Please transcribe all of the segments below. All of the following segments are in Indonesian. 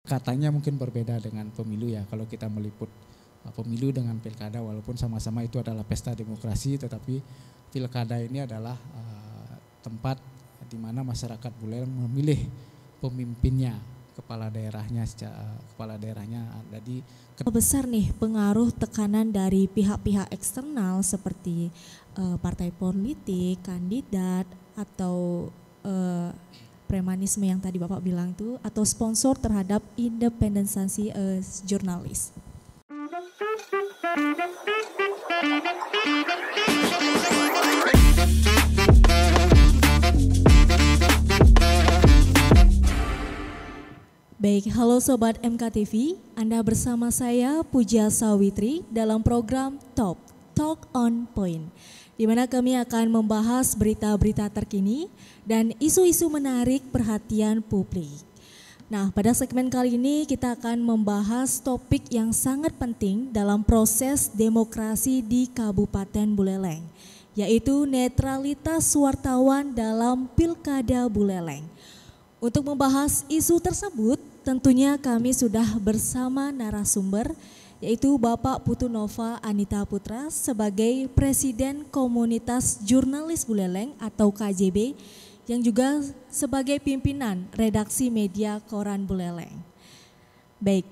katanya mungkin berbeda dengan pemilu ya. Kalau kita meliput pemilu dengan pilkada, walaupun sama-sama itu adalah pesta demokrasi, tetapi pilkada ini adalah tempat di mana masyarakat Buleleng memilih pemimpinnya, kepala daerahnya. Jadi besar nih pengaruh tekanan dari pihak-pihak eksternal seperti partai politik, kandidat, atau premanisme yang tadi Bapak bilang tuh, atau sponsor terhadap independensi jurnalis. Baik, halo Sobat MKTV, Anda bersama saya Puja Sawitri dalam program Top Talk on Point, di mana kami akan membahas berita-berita terkini dan isu-isu menarik perhatian publik. Nah, pada segmen kali ini kita akan membahas topik yang sangat penting dalam proses demokrasi di Kabupaten Buleleng, yaitu netralitas wartawan dalam Pilkada Buleleng. Untuk membahas isu tersebut, tentunya kami sudah bersama narasumber, yaitu Bapak Putu Nova Anita Putra sebagai Presiden Komunitas Jurnalis Buleleng atau KJB, yang juga sebagai pimpinan redaksi media Koran Buleleng. Baik,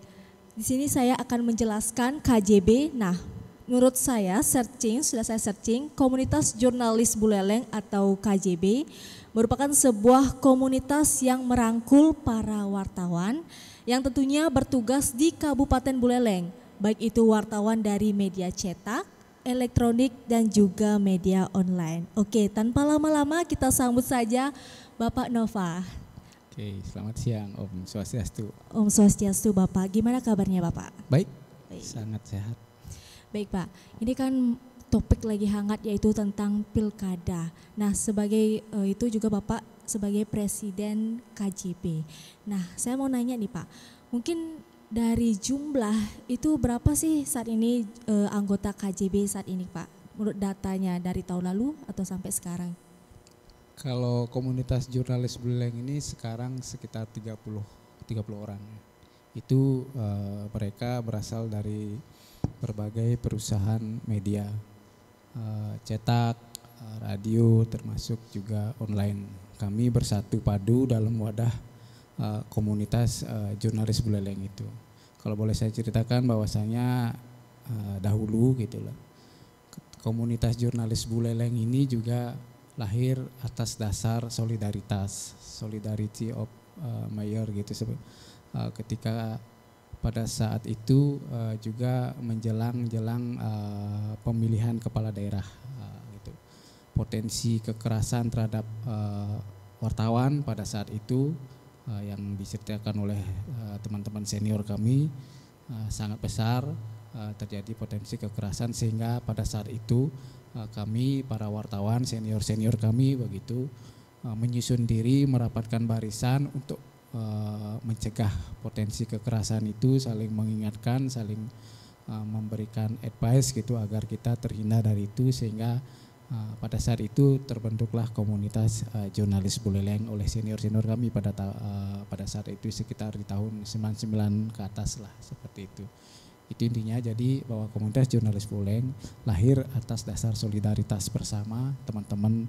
di sini saya akan menjelaskan KJB. Nah, menurut saya sudah saya searching, Komunitas Jurnalis Buleleng atau KJB merupakan sebuah komunitas yang merangkul para wartawan yang tentunya bertugas di Kabupaten Buleleng, baik itu wartawan dari media cetak, elektronik, dan juga media online. Oke, tanpa lama-lama kita sambut saja Bapak Nova. Oke, selamat siang Om Swastiastu. Om Swastiastu Bapak, gimana kabarnya Bapak? Baik. Sangat sehat. Baik Pak, ini kan topik lagi hangat yaitu tentang pilkada. Nah, sebagai itu juga Bapak sebagai Presiden KJB. Nah, saya mau nanya nih Pak, mungkin dari jumlah itu berapa sih saat ini anggota KJB saat ini Pak? Menurut datanya dari tahun lalu atau sampai sekarang? Kalau komunitas jurnalis Buleleng ini sekarang sekitar 30 orang. Itu mereka berasal dari berbagai perusahaan media, cetak, radio, termasuk juga online. Kami bersatu padu dalam wadah komunitas jurnalis Buleleng itu. Kalau boleh saya ceritakan bahwasanya dahulu gitulah, komunitas jurnalis Buleleng ini juga lahir atas dasar solidaritas, solidarity of mayor gitu. Ketika pada saat itu juga menjelang pemilihan kepala daerah, gitu. Potensi kekerasan terhadap wartawan pada saat itu yang diceritakan oleh teman-teman senior kami sangat besar, terjadi potensi kekerasan sehingga pada saat itu kami para wartawan senior kami begitu menyusun diri, merapatkan barisan untuk mencegah potensi kekerasan itu, saling mengingatkan, saling memberikan advice gitu agar kita terhindar dari itu, sehingga pada saat itu terbentuklah komunitas jurnalis Buleleng oleh senior kami pada saat itu sekitar di tahun 99 ke atas lah, seperti itu. Itu intinya, jadi bahwa komunitas jurnalis Buleleng lahir atas dasar solidaritas bersama teman-teman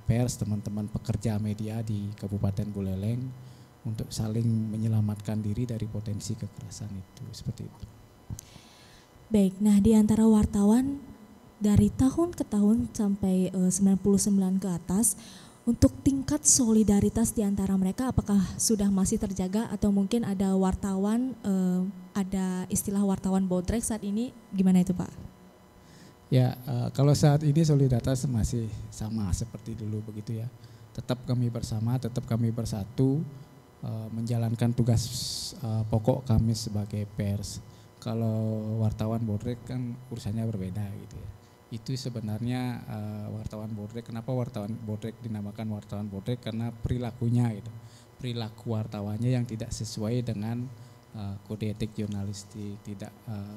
pers, teman-teman pekerja media di Kabupaten Buleleng untuk saling menyelamatkan diri dari potensi kekerasan itu, seperti itu. Baik, nah di antara wartawan dari tahun ke tahun sampai 99 ke atas, untuk tingkat solidaritas di antara mereka apakah sudah masih terjaga atau mungkin ada wartawan, ada istilah wartawan bodrek saat ini, gimana itu Pak? Ya, kalau saat ini solidaritas masih sama seperti dulu begitu ya. Tetap kami bersama, tetap kami bersatu, menjalankan tugas pokok kami sebagai pers. Kalau wartawan bodrek kan urusannya berbeda gitu ya. Itu sebenarnya wartawan bodrek. Kenapa wartawan bodrek dinamakan wartawan bodrek? Karena perilakunya gitu. Perilaku wartawannya yang tidak sesuai dengan kode etik jurnalistik, tidak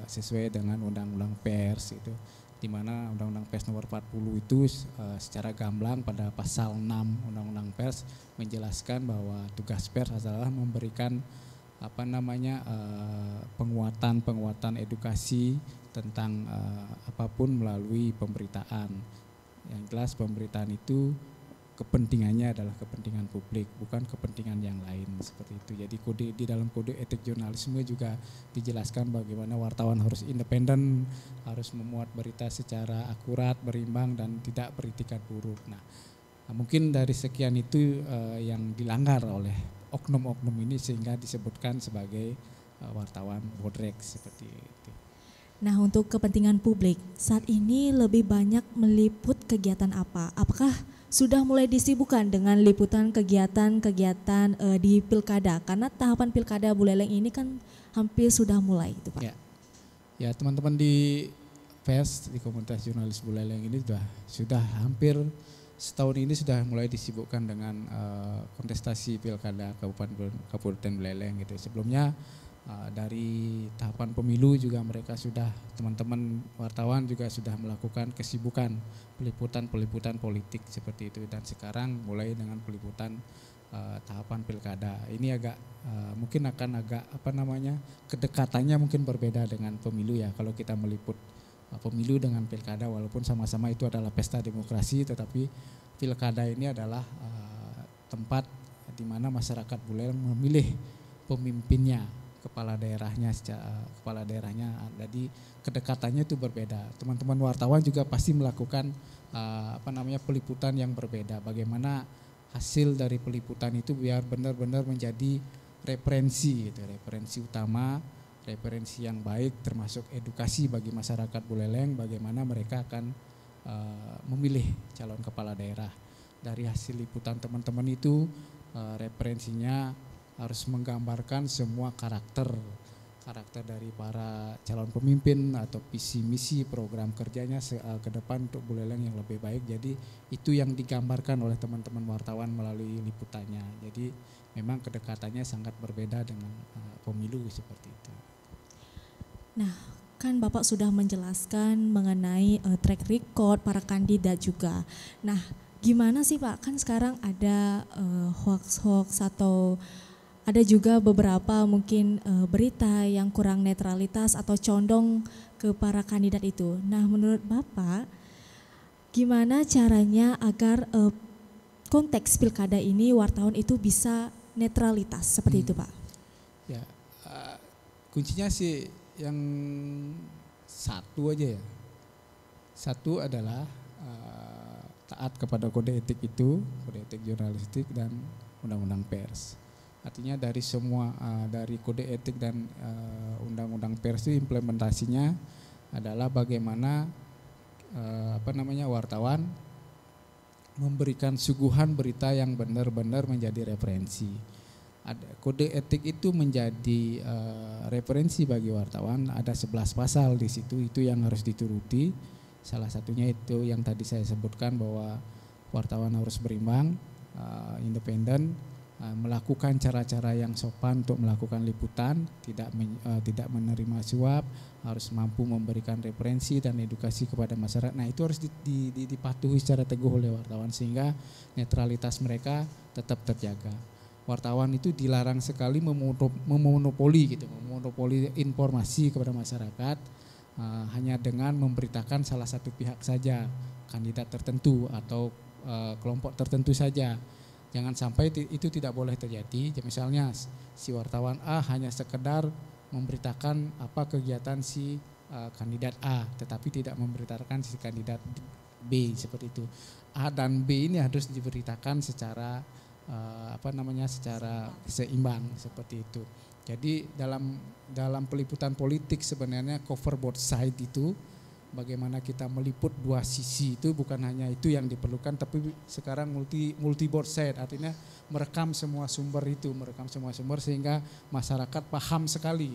sesuai dengan undang-undang pers itu. Di mana Undang-Undang Pers nomor 40 itu secara gamblang pada pasal 6 Undang-Undang Pers menjelaskan bahwa tugas pers adalah memberikan penguatan edukasi tentang apapun melalui pemberitaan. Yang jelas pemberitaan itu kepentingannya adalah kepentingan publik, bukan kepentingan yang lain seperti itu. Jadi di dalam kode etik jurnalisme juga dijelaskan bagaimana wartawan harus independen, harus memuat berita secara akurat, berimbang dan tidak beritikat buruk. Nah, mungkin dari sekian itu yang dilanggar oleh oknum-oknum ini sehingga disebutkan sebagai wartawan bodrek seperti itu. Nah, untuk kepentingan publik saat ini lebih banyak meliput kegiatan apa? Apakah sudah mulai disibukkan dengan liputan kegiatan-kegiatan di pilkada? Karena tahapan pilkada Buleleng ini kan hampir sudah mulai, itu Pak. Ya, teman-teman di PES, di komunitas jurnalis Buleleng ini sudah hampir setahun ini sudah mulai disibukkan dengan kontestasi pilkada Kabupaten Buleleng gitu. Sebelumnya dari tahapan pemilu juga mereka sudah, teman-teman wartawan juga sudah melakukan kesibukan peliputan politik seperti itu, dan sekarang mulai dengan peliputan tahapan pilkada. Ini mungkin akan agak kedekatannya mungkin berbeda dengan pemilu ya. Kalau kita meliput pemilu dengan pilkada, walaupun sama-sama itu adalah pesta demokrasi, tetapi pilkada ini adalah tempat di mana masyarakat Buleleng memilih pemimpinnya, kepala daerahnya. Jadi kedekatannya itu berbeda. Teman-teman wartawan juga pasti melakukan peliputan yang berbeda. Bagaimana hasil dari peliputan itu biar benar-benar menjadi referensi gitu, referensi utama, referensi yang baik, termasuk edukasi bagi masyarakat Buleleng bagaimana mereka akan memilih calon kepala daerah. Dari hasil liputan teman-teman itu referensinya harus menggambarkan semua karakter dari para calon pemimpin atau visi misi program kerjanya ke depan untuk Buleleng yang lebih baik. Jadi itu yang digambarkan oleh teman-teman wartawan melalui liputannya. Jadi memang kedekatannya sangat berbeda dengan pemilu seperti itu. Nah, kan Bapak sudah menjelaskan mengenai track record para kandidat juga. Nah, gimana sih Pak? Kan sekarang ada hoax atau ada juga beberapa mungkin berita yang kurang netralitas atau condong ke para kandidat itu. Nah, menurut Bapak, gimana caranya agar konteks pilkada ini wartawan itu bisa netralitas seperti itu Pak? Ya, kuncinya sih yang satu aja ya. Satu adalah taat kepada kode etik itu, kode etik jurnalistik dan undang-undang pers. Artinya dari semua dari kode etik dan undang-undang pers itu implementasinya adalah bagaimana wartawan memberikan suguhan berita yang benar-benar menjadi referensi. Kode etik itu menjadi referensi bagi wartawan. Ada 11 pasal di situ, itu yang harus dituruti. Salah satunya itu yang tadi saya sebutkan bahwa wartawan harus berimbang, independen, melakukan cara-cara yang sopan untuk melakukan liputan, tidak menerima suap, harus mampu memberikan referensi dan edukasi kepada masyarakat. Nah, itu harus dipatuhi secara teguh oleh wartawan sehingga netralitas mereka tetap terjaga. Wartawan itu dilarang sekali memonopoli informasi kepada masyarakat hanya dengan memberitakan salah satu pihak saja, kandidat tertentu atau kelompok tertentu saja. Jangan sampai itu tidak boleh terjadi. Misalnya si wartawan A hanya sekedar memberitakan apa kegiatan si kandidat A, tetapi tidak memberitakan si kandidat B seperti itu. A dan B ini harus diberitakan secara secara seimbang seperti itu. Jadi dalam peliputan politik sebenarnya cover both side itu, bagaimana kita meliput dua sisi itu bukan hanya itu yang diperlukan, tapi sekarang multi board side, artinya merekam semua sumber sehingga masyarakat paham sekali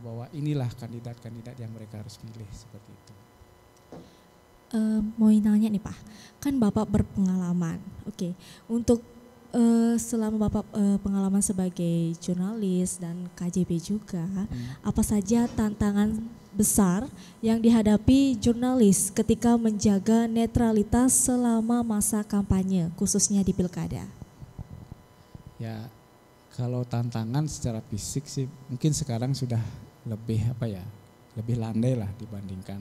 bahwa inilah kandidat-kandidat yang mereka harus pilih seperti itu. Mau nanya nih Pak, kan Bapak berpengalaman, untuk selama Bapak pengalaman sebagai jurnalis dan KJP juga, apa saja tantangan besar yang dihadapi jurnalis ketika menjaga netralitas selama masa kampanye, khususnya di pilkada? Ya, Kalau tantangan secara fisik sih mungkin sekarang sudah lebih lebih landai lah dibandingkan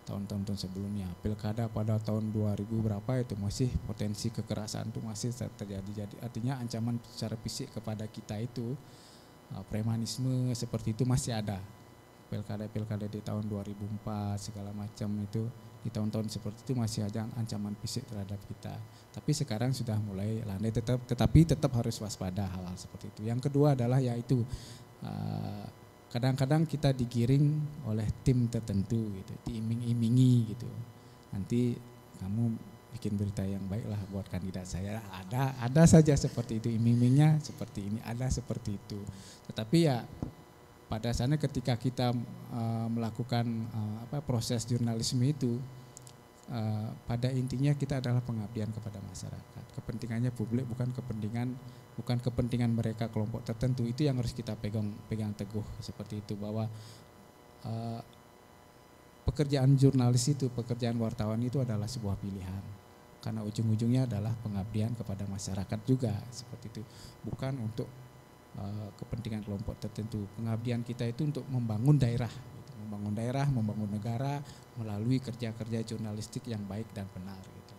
tahun-tahun sebelumnya. Pilkada pada tahun 2000 berapa itu masih potensi kekerasan itu masih terjadi. Jadi artinya ancaman secara fisik kepada kita itu premanisme seperti itu masih ada. Pilkada di tahun 2004 segala macam itu di tahun-tahun seperti itu masih ada ancaman fisik terhadap kita. Tapi sekarang sudah mulai landai tetapi tetap harus waspada hal-hal seperti itu. Yang kedua adalah yaitu kadang-kadang kita digiring oleh tim tertentu gitu, diiming-imingi gitu. Nanti kamu bikin berita yang baik lah buat kandidat saya. Ada saja seperti itu, iming-imingnya seperti ini, ada seperti itu. Tetapi ya pada sana ketika kita melakukan proses jurnalisme itu, pada intinya kita adalah pengabdian kepada masyarakat. Kepentingannya publik, bukan kepentingan mereka kelompok tertentu. Itu yang harus kita pegang teguh seperti itu, bahwa pekerjaan jurnalis itu, pekerjaan wartawan itu adalah sebuah pilihan. Karena ujung-ujungnya adalah pengabdian kepada masyarakat juga seperti itu, bukan untuk kepentingan kelompok tertentu. Pengabdian kita itu untuk membangun daerah, membangun negara melalui kerja-kerja jurnalistik yang baik dan benar gitu.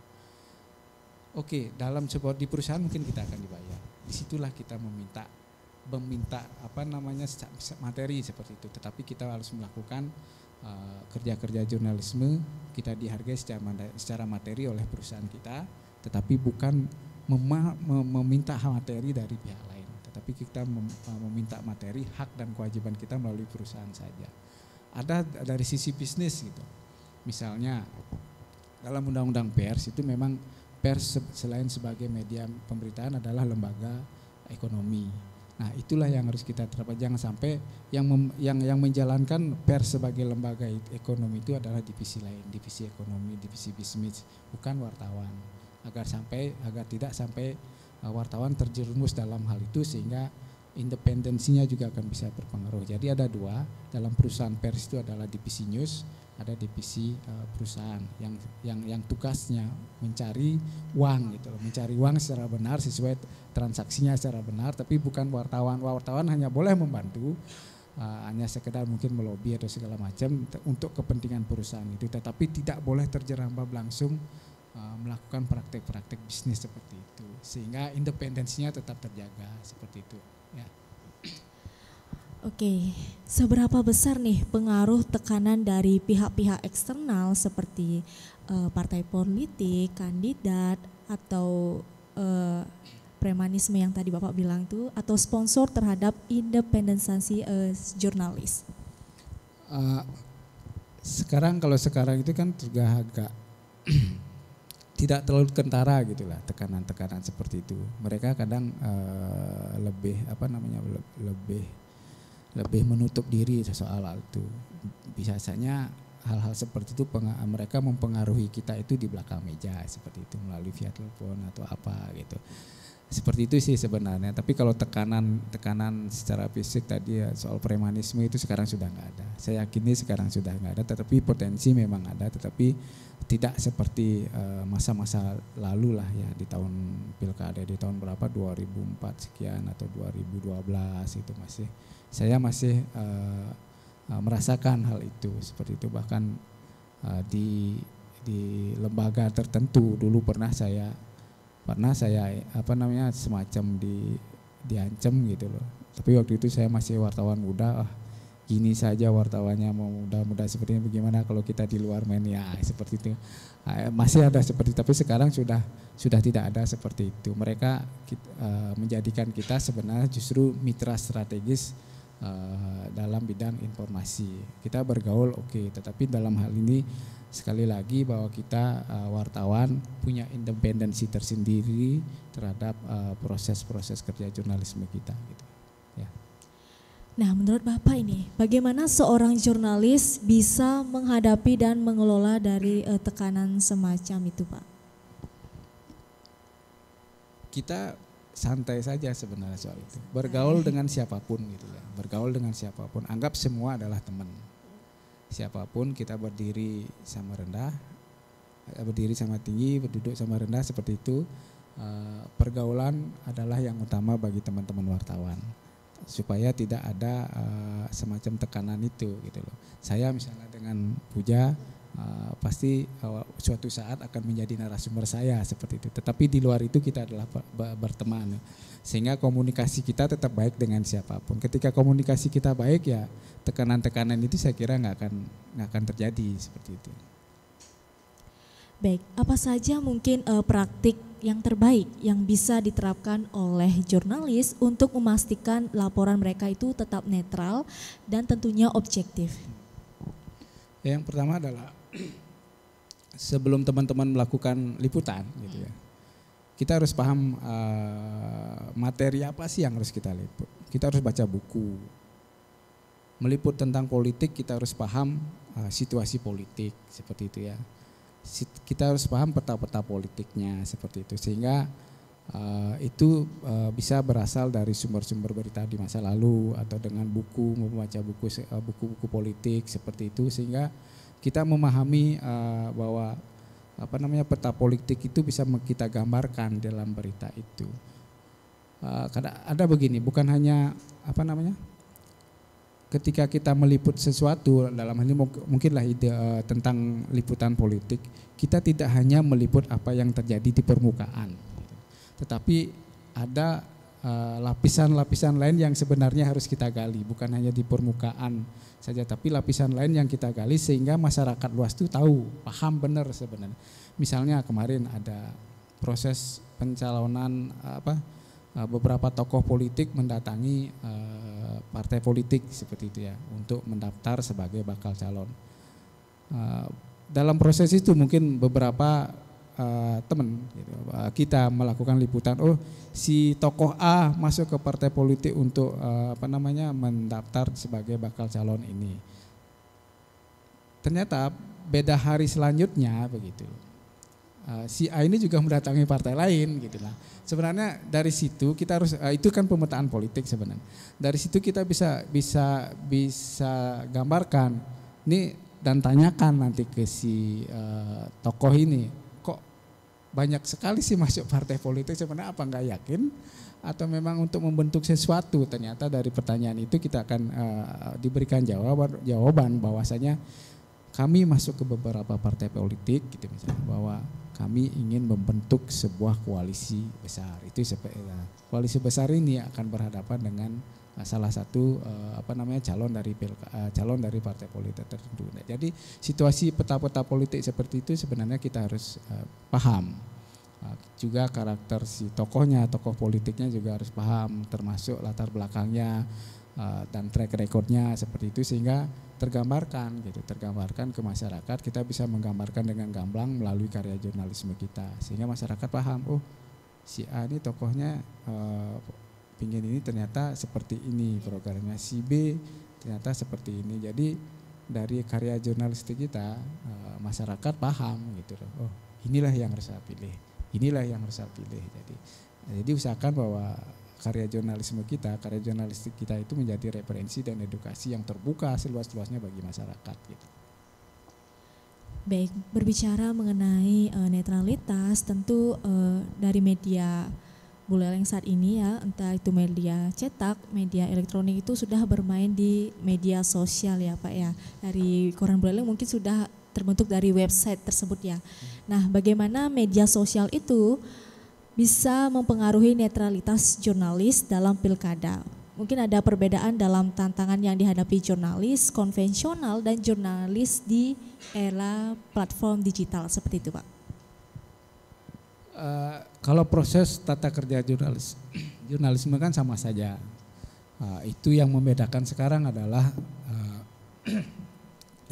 Oke, dalam sebuah di perusahaan mungkin kita akan dibayar. Disitulah kita meminta materi seperti itu. Tetapi kita harus melakukan kerja-kerja jurnalisme, kita dihargai secara materi oleh perusahaan kita, tetapi bukan meminta materi dari pihak lain. Tapi kita meminta materi, hak dan kewajiban kita melalui perusahaan saja. Ada dari sisi bisnis gitu. Misalnya dalam undang-undang pers itu memang pers selain sebagai media pemberitaan adalah lembaga ekonomi. Nah, itulah yang harus kita terapkan. Jangan sampai yang menjalankan pers sebagai lembaga ekonomi itu adalah divisi lain, divisi ekonomi, divisi bisnis, bukan wartawan. Agar tidak sampai wartawan terjerumus dalam hal itu sehingga independensinya juga akan bisa berpengaruh. Jadi ada dua, dalam perusahaan pers itu adalah divisi news, ada divisi perusahaan yang tugasnya mencari uang gitu, mencari uang secara benar sesuai transaksinya secara benar, tapi bukan wartawan. Wartawan hanya boleh membantu, hanya sekedar mungkin melobi atau segala macam untuk kepentingan perusahaan itu, tetapi tidak boleh terjerambab langsung melakukan praktek-praktek bisnis seperti itu, sehingga independensinya tetap terjaga seperti itu ya. Oke, seberapa besar nih pengaruh tekanan dari pihak-pihak eksternal seperti partai politik, kandidat, atau premanisme yang tadi Bapak bilang tuh, atau sponsor terhadap independensi jurnalis? Kalau sekarang itu kan juga agak tidak terlalu kentara gitulah tekanan-tekanan seperti itu. Mereka kadang lebih menutup diri soal hal itu. Biasanya hal-hal seperti itu mereka mempengaruhi kita itu di belakang meja seperti itu, melalui via telepon atau apa gitu. Seperti itu sih sebenarnya. Tapi kalau tekanan secara fisik tadi ya, soal premanisme itu sekarang sudah nggak ada. Saya yakin sekarang sudah nggak ada, tetapi potensi memang ada, tetapi tidak seperti masa-masa lalu lah ya, di tahun pilkada di tahun berapa 2004 sekian atau 2012 itu saya masih merasakan hal itu seperti itu. Bahkan di lembaga tertentu dulu pernah saya semacam diancam gitu loh. Tapi waktu itu saya masih wartawan muda, gini saja wartawannya mau muda-muda seperti ini, bagaimana kalau kita di luar main ya seperti itu. Masih ada seperti itu, tapi sekarang sudah tidak ada seperti itu. Mereka menjadikan kita sebenarnya justru mitra strategis dalam bidang informasi. Kita bergaul oke, tetapi dalam hal ini sekali lagi bahwa kita wartawan punya independensi tersendiri terhadap proses-proses kerja jurnalisme kita gitu. Ya. Nah, menurut Bapak ini, bagaimana seorang jurnalis bisa menghadapi dan mengelola dari tekanan semacam itu, Pak? Kita santai saja sebenarnya soal itu. Bergaul dengan siapapun gitu ya. Bergaul dengan siapapun. Anggap semua adalah teman. Siapapun kita berdiri sama rendah, berdiri sama tinggi, berduduk sama rendah seperti itu. pergaulan adalah yang utama bagi teman-teman wartawan, supaya tidak ada semacam tekanan itu gitu loh. Saya misalnya dengan Puja pasti suatu saat akan menjadi narasumber saya seperti itu. Tetapi di luar itu kita adalah berteman, sehingga komunikasi kita tetap baik dengan siapapun. Ketika komunikasi kita baik, ya tekanan-tekanan itu saya kira nggak akan terjadi seperti itu. Baik, apa saja mungkin praktik yang terbaik yang bisa diterapkan oleh jurnalis untuk memastikan laporan mereka itu tetap netral dan tentunya objektif? Yang pertama adalah sebelum teman-teman melakukan liputan gitu ya, kita harus paham materi apa sih yang harus kita liput. Kita harus baca buku. Meliput tentang politik kita harus paham situasi politik seperti itu ya. Kita harus paham peta-peta politiknya seperti itu, sehingga itu bisa berasal dari sumber-sumber berita di masa lalu atau dengan buku, membaca buku-buku politik seperti itu, sehingga kita memahami bahwa peta politik itu bisa kita gambarkan dalam berita itu. Karena ada begini, bukan hanya ketika kita meliput sesuatu, dalam hal ini mungkinlah ide tentang liputan politik, kita tidak hanya meliput apa yang terjadi di permukaan, tetapi ada lapisan-lapisan lain yang sebenarnya harus kita gali, bukan hanya di permukaan saja, tapi lapisan lain yang kita gali sehingga masyarakat luas itu tahu, paham benar sebenarnya. Misalnya kemarin ada proses pencalonan beberapa tokoh politik mendatangi partai politik seperti itu ya, untuk mendaftar sebagai bakal calon. Dalam proses itu mungkin beberapa teman gitu, kita melakukan liputan, oh si tokoh A masuk ke partai politik untuk mendaftar sebagai bakal calon ini. Ternyata beda hari selanjutnya begitu. Si A ini juga mendatangi partai lain gitu lah. Sebenarnya dari situ kita harus itu kan pemetaan politik sebenarnya. Dari situ kita bisa gambarkan ini dan tanyakan nanti ke si tokoh ini, kok banyak sekali sih masuk partai politik, sebenarnya apa nggak yakin atau memang untuk membentuk sesuatu. Ternyata dari pertanyaan itu kita akan diberikan jawaban bahwasanya kami masuk ke beberapa partai politik gitu misalnya, bahwa kami ingin membentuk sebuah koalisi besar. Itu koalisi besar ini akan berhadapan dengan salah satu calon dari partai politik tertentu. Nah, jadi situasi peta-peta politik seperti itu sebenarnya kita harus paham. Juga karakter si tokohnya, tokoh politiknya juga harus paham, termasuk latar belakangnya dan track recordnya seperti itu, sehingga tergambarkan ke masyarakat. Kita bisa menggambarkan dengan gamblang melalui karya jurnalisme kita, sehingga masyarakat paham, oh si A ini tokohnya pingin ini, ternyata seperti ini programnya, si B ternyata seperti ini. Jadi dari karya jurnalistik kita masyarakat paham gitu loh, oh inilah yang harus saya pilih, inilah yang harus saya pilih. Jadi usahakan bahwa karya jurnalistik kita itu menjadi referensi dan edukasi yang terbuka seluas-luasnya bagi masyarakat gitu. Baik, berbicara mengenai netralitas, tentu dari media Buleleng saat ini ya, entah itu media cetak, media elektronik, itu sudah bermain di media sosial ya Pak ya. Dari Koran Buleleng mungkin sudah terbentuk dari website tersebut ya. Nah, bagaimana media sosial itu bisa mempengaruhi netralitas jurnalis dalam pilkada? Mungkin ada perbedaan dalam tantangan yang dihadapi jurnalis konvensional dan jurnalis di era platform digital seperti itu Pak. Kalau proses tata kerja jurnalisme kan sama saja. Itu yang membedakan sekarang adalah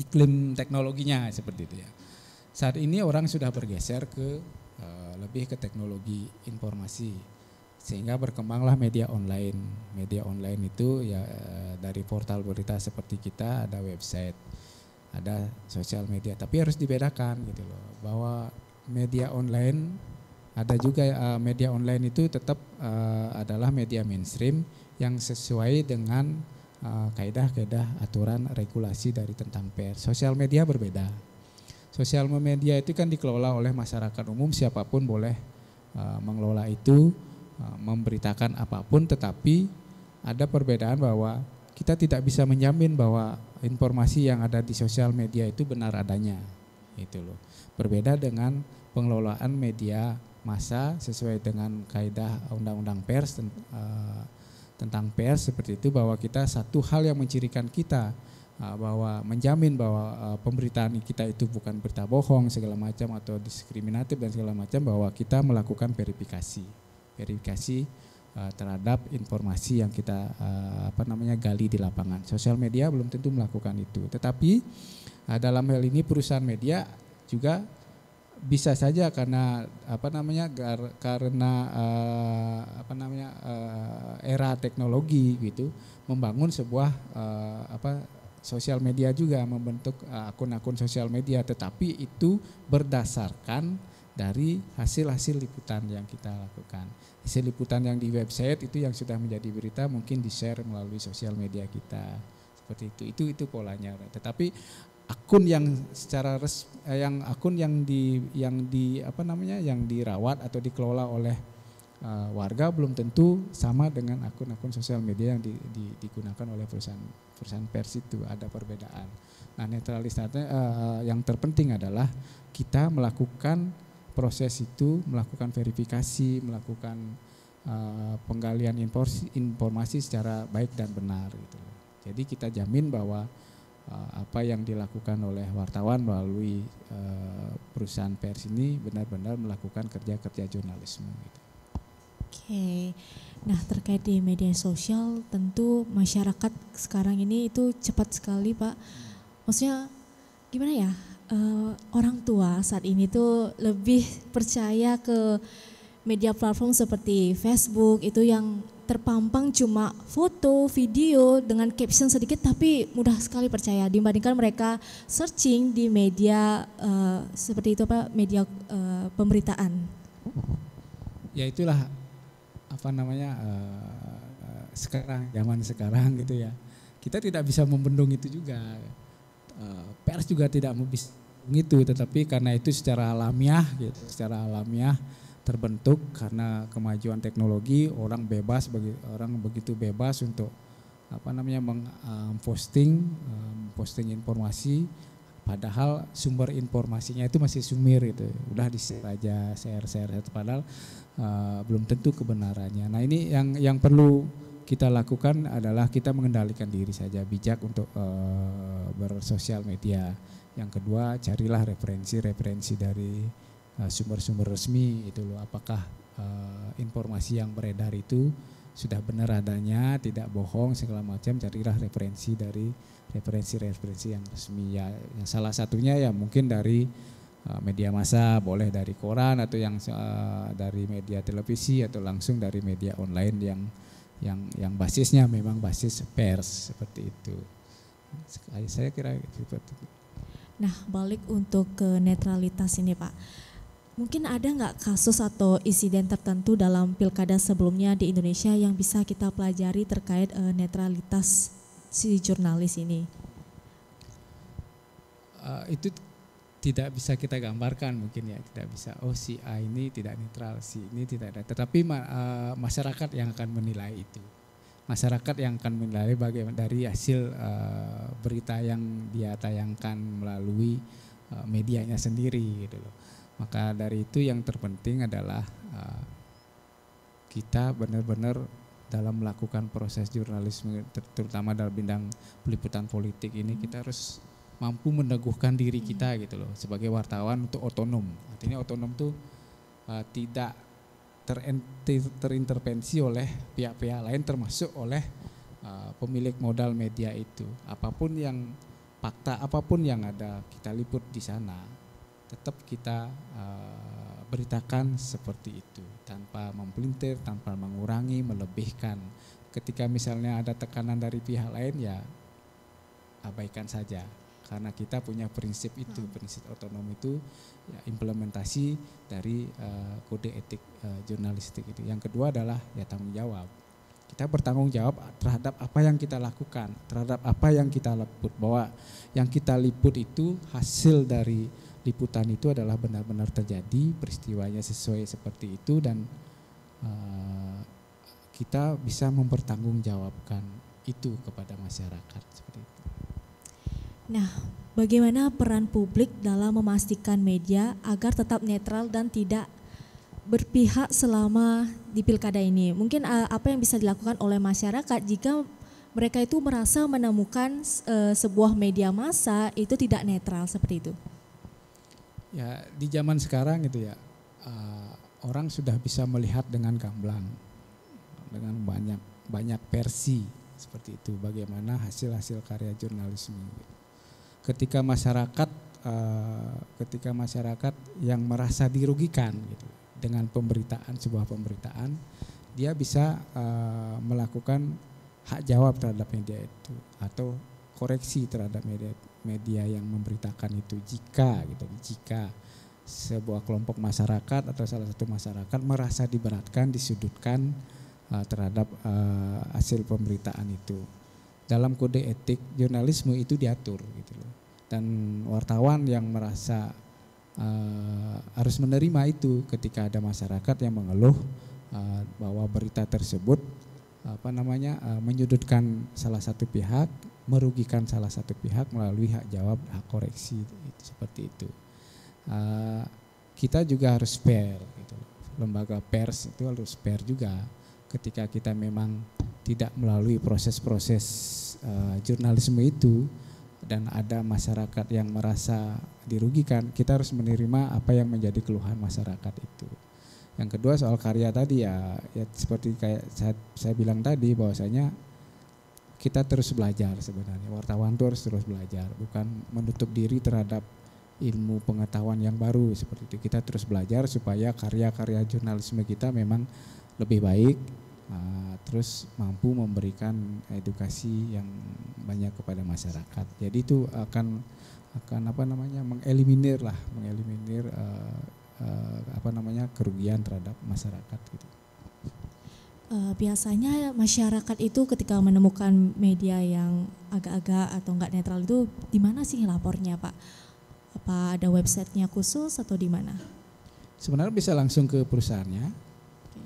iklim teknologinya seperti itu ya. Saat ini orang sudah bergeser ke lebih ke teknologi informasi, sehingga berkembanglah media online. Media online itu ya dari portal berita seperti kita, ada website, ada sosial media. Tapi harus dibedakan gitu loh, bahwa media online ada juga media online itu tetap adalah media mainstream yang sesuai dengan kaidah-kaidah aturan regulasi dari tentang pers. Sosial media berbeda. Sosial media itu kan dikelola oleh masyarakat umum, siapapun boleh mengelola itu, memberitakan apapun, tetapi ada perbedaan bahwa kita tidak bisa menjamin bahwa informasi yang ada di sosial media itu benar adanya, itu loh. Berbeda dengan pengelolaan media massa sesuai dengan kaidah undang-undang pers tentang pers seperti itu, bahwa kita satu hal yang mencirikan kita bahwa menjamin bahwa pemberitaan kita itu bukan berita bohong segala macam atau diskriminatif dan segala macam, bahwa kita melakukan verifikasi terhadap informasi yang kita gali di lapangan. Sosial media belum tentu melakukan itu, tetapi dalam hal ini perusahaan media juga bisa saja karena era teknologi gitu, membangun sebuah sosial media juga, membentuk akun-akun sosial media, tetapi itu berdasarkan dari hasil-hasil liputan yang kita lakukan. Hasil liputan yang di website itu yang sudah menjadi berita mungkin di-share melalui sosial media kita. Seperti itu polanya. Tetapi akun yang secara yang dirawat atau dikelola oleh warga belum tentu sama dengan akun-akun sosial media yang digunakan oleh perusahaan pers. Itu ada perbedaan. Nah, netralitasnya yang terpenting adalah kita melakukan proses itu, melakukan verifikasi, melakukan penggalian informasi secara baik dan benar gitu. Jadi kita jamin bahwa apa yang dilakukan oleh wartawan melalui perusahaan pers ini benar-benar melakukan kerja-kerja jurnalisme gitu. Oke, nah terkait di media sosial tentu masyarakat sekarang ini itu cepat sekali Pak. Maksudnya gimana ya, orang tua saat ini tuh lebih percaya ke media platform seperti Facebook itu yang terpampang cuma foto, video dengan caption sedikit tapi mudah sekali percaya dibandingkan mereka searching di media seperti itu Pak, media pemberitaan. Ya itulah zaman sekarang gitu ya. Kita tidak bisa membendung itu juga. Pers juga tidak bisa itu, tetapi karena itu secara alamiah terbentuk karena kemajuan teknologi, orang begitu bebas untuk posting informasi, padahal sumber informasinya itu masih sumir gitu. Udah di-share aja, share padahal belum tentu kebenarannya. Nah, ini yang perlu kita lakukan adalah kita mengendalikan diri saja, bijak untuk bersosial media. Yang kedua, carilah referensi dari sumber-sumber resmi itu loh, apakah informasi yang beredar itu sudah benar adanya, tidak bohong segala macam. Carilah referensi yang resmi ya. Yang salah satunya ya mungkin dari media massa, boleh dari koran atau yang dari media televisi atau langsung dari media online yang basisnya memang basis pers seperti itu. Saya kira seperti itu. Nah, balik untuk ke netralitas ini Pak. Mungkin ada nggak kasus atau insiden tertentu dalam pilkada sebelumnya di Indonesia yang bisa kita pelajari terkait netralitas si jurnalis ini? Itu tidak bisa kita gambarkan mungkin ya, tidak bisa. Oh, si A ini tidak netral, si ini tidak ada. Tetapi masyarakat yang akan menilai itu. Masyarakat yang akan menilai bagaimana dari hasil berita yang dia tayangkan melalui medianya sendiri gitu loh. Maka dari itu yang terpenting adalah kita benar-benar dalam melakukan proses jurnalisme, terutama dalam bidang peliputan politik ini, kita harus mampu meneguhkan diri kita gitu loh sebagai wartawan untuk otonom. Artinya otonom tuh tidak terintervensi oleh pihak-pihak lain, termasuk oleh pemilik modal media itu. Fakta apapun yang ada kita liput di sana, tetap kita beritakan seperti itu, tanpa mempelintir, tanpa mengurangi, melebihkan. Ketika misalnya ada tekanan dari pihak lain, ya abaikan saja. Karena kita punya prinsip itu, prinsip otonom itu ya, implementasi dari kode etik jurnalistik itu. Yang kedua adalah ya tanggung jawab. Kita bertanggung jawab terhadap apa yang kita lakukan, terhadap apa yang kita liput, bahwa yang kita liput itu hasil dari liputan itu adalah benar-benar terjadi, peristiwanya sesuai seperti itu, dan kita bisa mempertanggungjawabkan itu kepada masyarakat seperti itu. Nah, bagaimana peran publik dalam memastikan media agar tetap netral dan tidak berpihak selama di pilkada ini? Mungkin apa yang bisa dilakukan oleh masyarakat jika mereka itu merasa menemukan sebuah media massa itu tidak netral seperti itu? Ya, di zaman sekarang gitu ya, orang sudah bisa melihat dengan gamblang, dengan banyak versi seperti itu, bagaimana hasil-hasil karya jurnalisme. Ketika masyarakat yang merasa dirugikan gitu dengan sebuah pemberitaan, dia bisa melakukan hak jawab terhadap media itu atau koreksi terhadap media yang memberitakan itu jika sebuah kelompok masyarakat atau salah satu masyarakat merasa diberatkan, disudutkan terhadap hasil pemberitaan itu. Dalam kode etik jurnalisme itu diatur gitu loh. Dan wartawan yang merasa harus menerima itu ketika ada masyarakat yang mengeluh bahwa berita tersebut menyudutkan salah satu pihak, merugikan salah satu pihak melalui hak jawab, hak koreksi itu seperti itu. Kita juga harus fair gitu. Lembaga pers itu harus fair juga. Ketika kita memang tidak melalui proses-proses jurnalisme itu dan ada masyarakat yang merasa dirugikan, kita harus menerima apa yang menjadi keluhan masyarakat itu. Yang kedua soal karya tadi ya seperti kayak saya bilang tadi, bahwasanya kita terus belajar sebenarnya. Wartawan itu harus terus belajar, bukan menutup diri terhadap ilmu pengetahuan yang baru seperti itu. Kita terus belajar supaya karya-karya jurnalisme kita memang lebih baik, terus mampu memberikan edukasi yang banyak kepada masyarakat. Jadi itu akan mengeliminir kerugian terhadap masyarakat gitu. Biasanya masyarakat itu ketika menemukan media yang agak-agak atau enggak netral itu di mana sih lapornya, Pak? Apa ada websitenya khusus atau di mana? Sebenarnya bisa langsung ke perusahaannya.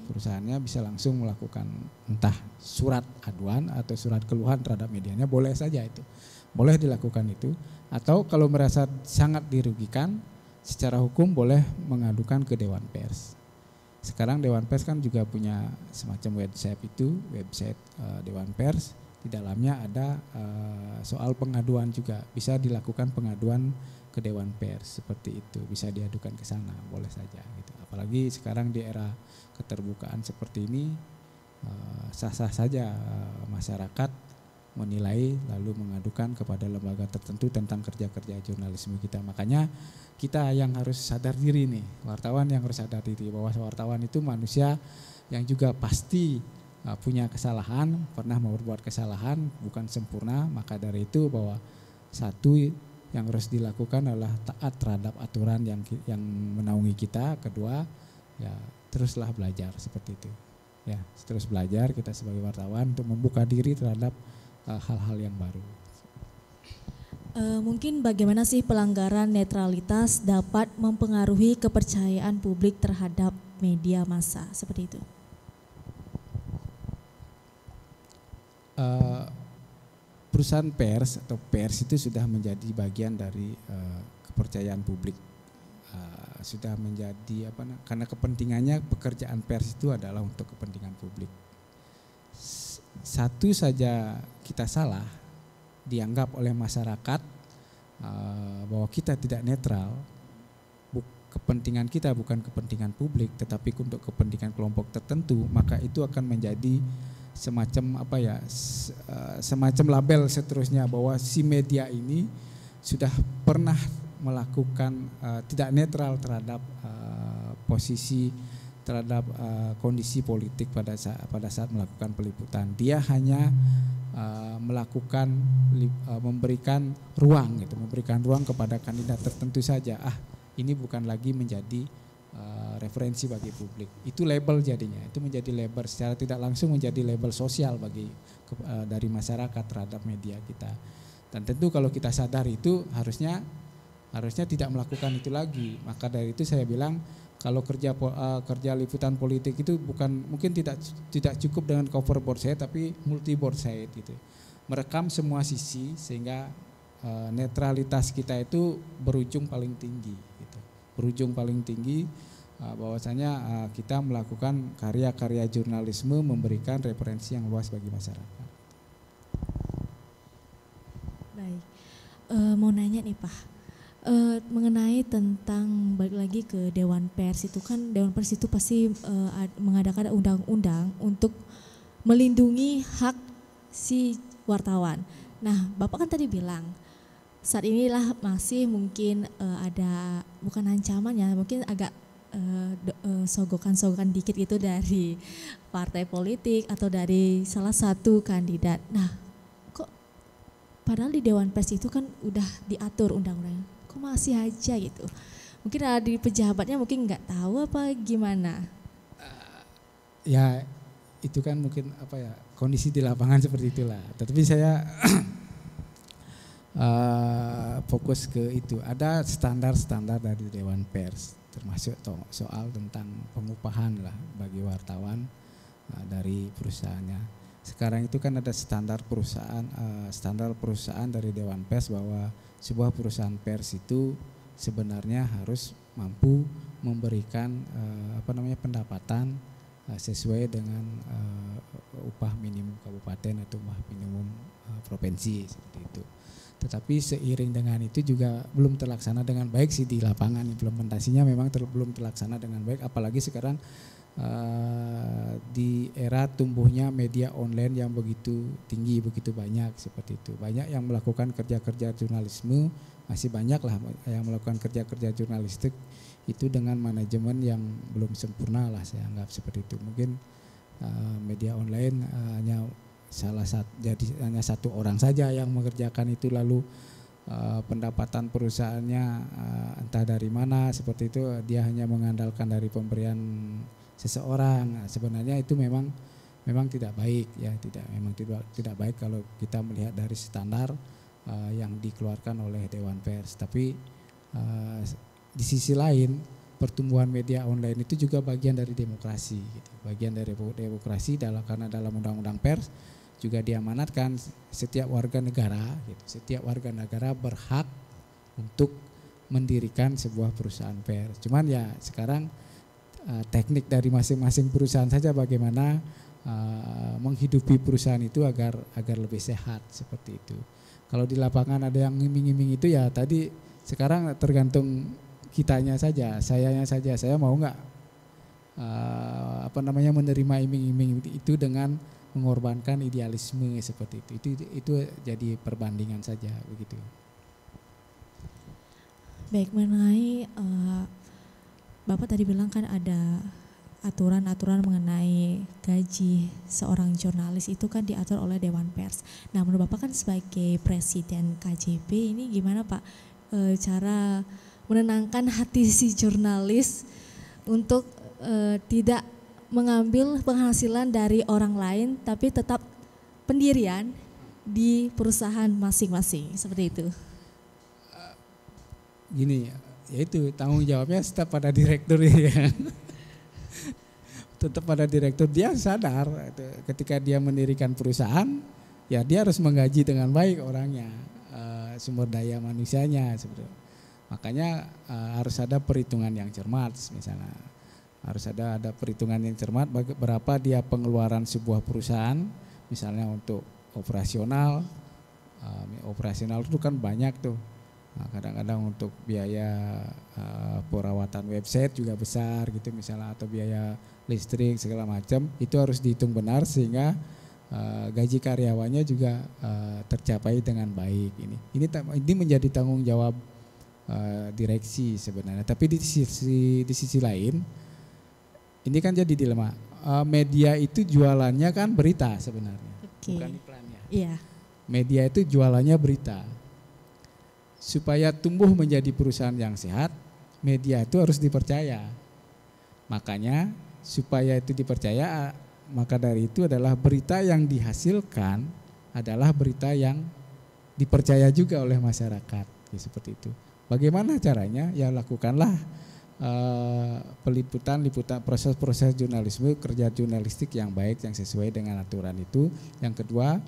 Perusahaannya bisa langsung melakukan entah surat aduan atau surat keluhan terhadap medianya, boleh saja itu. Boleh dilakukan itu. Atau kalau merasa sangat dirugikan secara hukum boleh mengadukan ke Dewan Pers. Sekarang Dewan Pers kan juga punya semacam website Dewan Pers. Di dalamnya ada soal pengaduan juga. Bisa dilakukan pengaduan ke Dewan Pers seperti itu, bisa diadukan ke sana, boleh saja gitu. Apalagi sekarang di era keterbukaan seperti ini, sah-sah saja masyarakat menilai lalu mengadukan kepada lembaga tertentu tentang kerja-kerja jurnalisme kita. Makanya kita yang harus sadar diri nih, wartawan yang harus sadar diri bahwa wartawan itu manusia yang juga pasti punya kesalahan, pernah berbuat kesalahan, bukan sempurna. Maka dari itu bahwa satu yang harus dilakukan adalah taat terhadap aturan yang menaungi kita. Kedua, ya teruslah belajar seperti itu. Ya, terus belajar kita sebagai wartawan untuk membuka diri terhadap hal-hal yang baru. Mungkin bagaimana sih pelanggaran netralitas dapat mempengaruhi kepercayaan publik terhadap media massa seperti itu? Perusahaan pers atau pers itu sudah menjadi bagian dari kepercayaan publik, sudah menjadi karena kepentingannya, pekerjaan pers itu adalah untuk kepentingan publik. Satu saja kita salah, dianggap oleh masyarakat bahwa kita tidak netral, kepentingan kita bukan kepentingan publik tetapi untuk kepentingan kelompok tertentu, maka itu akan menjadi semacam label seterusnya bahwa si media ini sudah pernah melakukan tidak netral terhadap posisi, terhadap kondisi politik pada saat melakukan peliputan. Dia hanya memberikan ruang kepada kandidat tertentu saja. Ini bukan lagi menjadi referensi bagi publik. Itu label jadinya. Itu menjadi label secara tidak langsung, menjadi label sosial dari masyarakat terhadap media kita. Dan tentu kalau kita sadar itu harusnya harusnya tidak melakukan itu lagi. Maka dari itu saya bilang kalau kerja liputan politik itu mungkin tidak cukup dengan cover board saya, tapi multi board saya gitu. Merekam semua sisi sehingga netralitas kita itu berujung paling tinggi gitu. Berujung paling tinggi bahwasanya kita melakukan karya-karya jurnalisme memberikan referensi yang luas bagi masyarakat. Baik, mau nanya nih Pak, mengenai tentang balik lagi ke Dewan Pers itu kan, Dewan Pers itu pasti mengadakan undang-undang untuk melindungi hak si wartawan. Nah, Bapak kan tadi bilang saat inilah masih mungkin ada bukan ancaman ya, mungkin agak sogokan-sogokan dikit gitu dari partai politik atau dari salah satu kandidat. Nah, kok padahal di Dewan Pers itu kan udah diatur undang-undangnya, kok masih aja gitu? Mungkin ada di pejabatnya mungkin nggak tahu apa gimana? Ya itu kan mungkin kondisi di lapangan seperti itulah. Tetapi saya fokus ke itu. Ada standar-standar dari Dewan Pers, termasuk soal tentang pengupahan lah bagi wartawan dari perusahaannya. Sekarang itu kan ada standar perusahaan dari Dewan Pers bahwa sebuah perusahaan pers itu sebenarnya harus mampu memberikan pendapatan sesuai dengan upah minimum kabupaten atau upah minimum provinsi seperti itu. Tetapi seiring dengan itu juga belum terlaksana dengan baik sih di lapangan, implementasinya memang belum terlaksana dengan baik, apalagi sekarang di era tumbuhnya media online yang begitu tinggi, begitu banyak seperti itu. Banyak yang melakukan kerja-kerja jurnalisme, masih banyak lah yang melakukan kerja-kerja jurnalistik itu dengan manajemen yang belum sempurna lah, saya anggap seperti itu. Mungkin media online hanya satu orang saja yang mengerjakan itu, lalu pendapatan perusahaannya entah dari mana seperti itu, dia hanya mengandalkan dari pemberian seseorang. Sebenarnya itu memang tidak baik ya, tidak baik kalau kita melihat dari standar yang dikeluarkan oleh Dewan Pers. Tapi di sisi lain pertumbuhan media online itu juga bagian dari demokrasi gitu. Bagian dari demokrasi karena dalam undang-undang pers juga diamanatkan setiap warga negara gitu. Setiap warga negara berhak untuk mendirikan sebuah perusahaan pers. Cuman ya sekarang teknik dari masing-masing perusahaan saja bagaimana menghidupi perusahaan itu agar lebih sehat seperti itu. Kalau di lapangan ada yang ngiming-ngiming itu ya tadi, sekarang tergantung kitanya saja, sayanya saja, saya mau nggak menerima iming-iming itu dengan mengorbankan idealisme seperti itu. Itu jadi perbandingan saja begitu. Baik, mengenai Bapak tadi bilang kan ada aturan-aturan mengenai gaji seorang jurnalis itu kan diatur oleh Dewan Pers. Nah, menurut Bapak kan sebagai Presiden KJP ini gimana Pak cara menenangkan hati si jurnalis untuk tidak mengambil penghasilan dari orang lain tapi tetap pendirian di perusahaan masing-masing seperti itu? Gini, yaitu tanggung jawabnya tetap pada direktur ya. Tetap pada direktur, dia sadar ketika dia mendirikan perusahaan ya dia harus menggaji dengan baik orangnya, sumber daya manusianya seperti. Makanya harus ada perhitungan yang cermat, misalnya harus ada perhitungan yang cermat berapa dia pengeluaran sebuah perusahaan, misalnya untuk operasional itu kan banyak tuh. Nah, kadang-kadang untuk biaya perawatan website juga besar gitu misalnya, atau biaya listrik segala macam, itu harus dihitung benar sehingga gaji karyawannya juga tercapai dengan baik. Ini menjadi tanggung jawab direksi sebenarnya. Tapi di sisi lain ini kan jadi dilema. Media itu jualannya kan berita sebenarnya, bukan iklannya. Iya. Media itu jualannya berita. Supaya tumbuh menjadi perusahaan yang sehat, media itu harus dipercaya. Makanya supaya itu dipercaya, maka dari itu adalah berita yang dihasilkan adalah berita yang dipercaya juga oleh masyarakat, ya, seperti itu. Bagaimana caranya? Ya lakukanlah liputan proses-proses jurnalisme, kerja jurnalistik yang baik yang sesuai dengan aturan itu. Yang kedua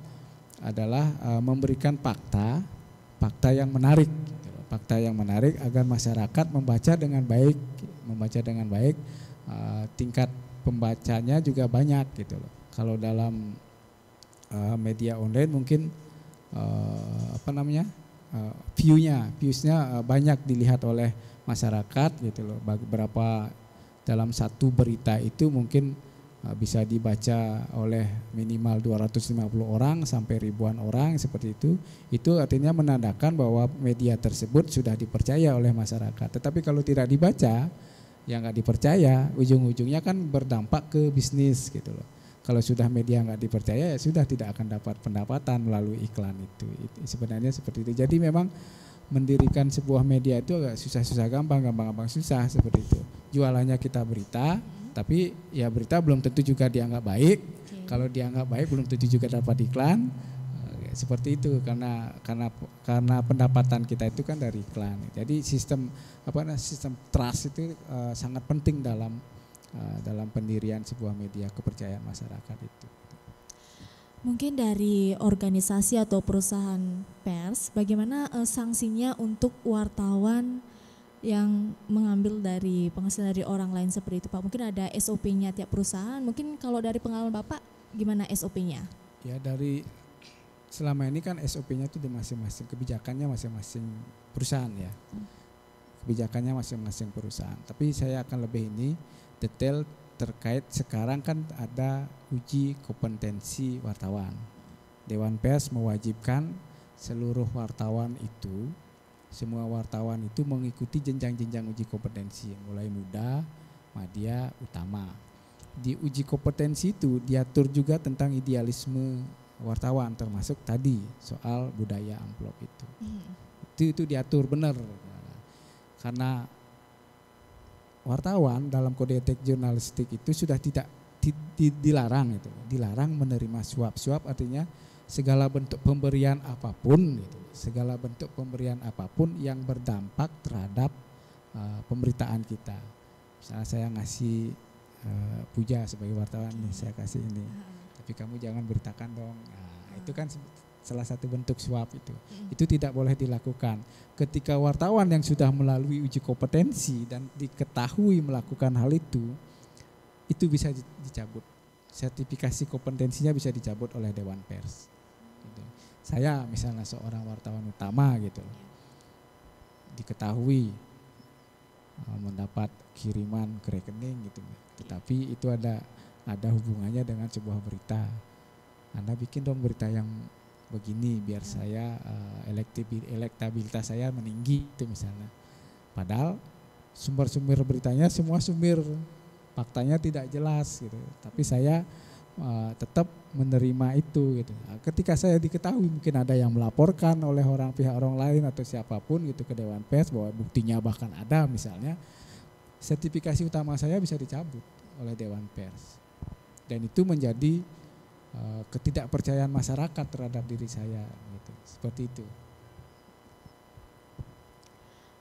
adalah memberikan fakta yang menarik, agar masyarakat membaca dengan baik, tingkat pembacanya juga banyak gitu loh. Kalau dalam media online mungkin viewsnya banyak dilihat oleh masyarakat gitu loh. Berapa dalam satu berita itu mungkin bisa dibaca oleh minimal 250 orang sampai ribuan orang seperti itu. Itu artinya menandakan bahwa media tersebut sudah dipercaya oleh masyarakat. Tetapi kalau tidak dibaca, yang nggak dipercaya, ujung-ujungnya kan berdampak ke bisnis gitu loh. Kalau sudah media nggak dipercaya, ya sudah tidak akan dapat pendapatan melalui iklan itu. Sebenarnya seperti itu. Jadi memang mendirikan sebuah media itu agak susah-susah gampang susah seperti itu. Jualannya kita berita, tapi ya berita belum tentu juga dianggap baik. Kalau dianggap baik belum tentu juga dapat iklan. Seperti itu karena pendapatan kita itu kan dari iklan. Jadi sistem trust itu sangat penting dalam pendirian sebuah media, kepercayaan masyarakat itu. Mungkin dari organisasi atau perusahaan pers, bagaimana sanksinya untuk wartawan yang mengambil dari penghasilan dari orang lain seperti itu Pak? Mungkin ada SOP-nya tiap perusahaan, mungkin kalau dari pengalaman Bapak gimana SOP-nya? Ya selama ini kan SOP-nya itu di masing-masing, kebijakannya masing-masing perusahaan ya. Kebijakannya masing-masing perusahaan. Tapi saya akan lebih detail terkait sekarang kan ada uji kompetensi wartawan. Dewan Pers mewajibkan seluruh wartawan itu, semua wartawan itu mengikuti jenjang-jenjang uji kompetensi, mulai muda, madya, utama. Di uji kompetensi itu diatur juga tentang idealisme wartawan, termasuk tadi soal budaya amplop itu. Itu diatur benar. Karena wartawan dalam kode etik jurnalistik itu sudah tidak dilarang itu, dilarang menerima suap artinya segala bentuk pemberian apapun gitu, segala bentuk pemberian apapun yang berdampak terhadap pemberitaan kita. Misalnya saya ngasih puja sebagai wartawan nih, saya kasih ini, tapi kamu jangan beritakan dong. Nah, itu kan salah satu bentuk suap itu. Itu tidak boleh dilakukan. Ketika wartawan yang sudah melalui uji kompetensi dan diketahui melakukan hal itu bisa dicabut. Sertifikasi kompetensinya bisa dicabut oleh Dewan Pers. Gitu. Saya misalnya seorang wartawan utama gitu, diketahui mendapat kiriman ke rekening gitu, tetapi itu ada hubungannya dengan sebuah berita. Anda bikin dong berita yang begini biar saya elektabilitas saya meninggi itu misalnya. Padahal sumber-sumber beritanya semua sumber faktanya tidak jelas gitu. Tapi saya tetap menerima itu gitu. Nah, ketika saya diketahui mungkin ada yang melaporkan oleh pihak orang lain atau siapapun gitu ke Dewan Pers bahwa buktinya bahkan ada misalnya, sertifikasi utama saya bisa dicabut oleh Dewan Pers. Dan itu menjadi ketidakpercayaan masyarakat terhadap diri saya gitu. Seperti itu.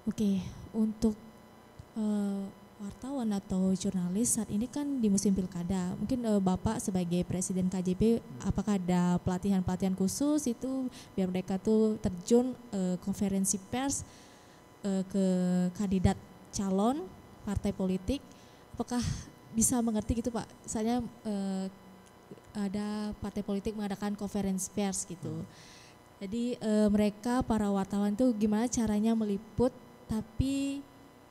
Oke, untuk wartawan atau jurnalis saat ini kan di musim pilkada. Mungkin Bapak sebagai Presiden KJB, apakah ada pelatihan-pelatihan khusus itu biar mereka tuh terjun konferensi pers ke kandidat calon partai politik? Apakah bisa mengerti gitu Pak? Misalnya ada partai politik mengadakan konferensi pers gitu. Jadi mereka para wartawan tuh gimana caranya meliput tapi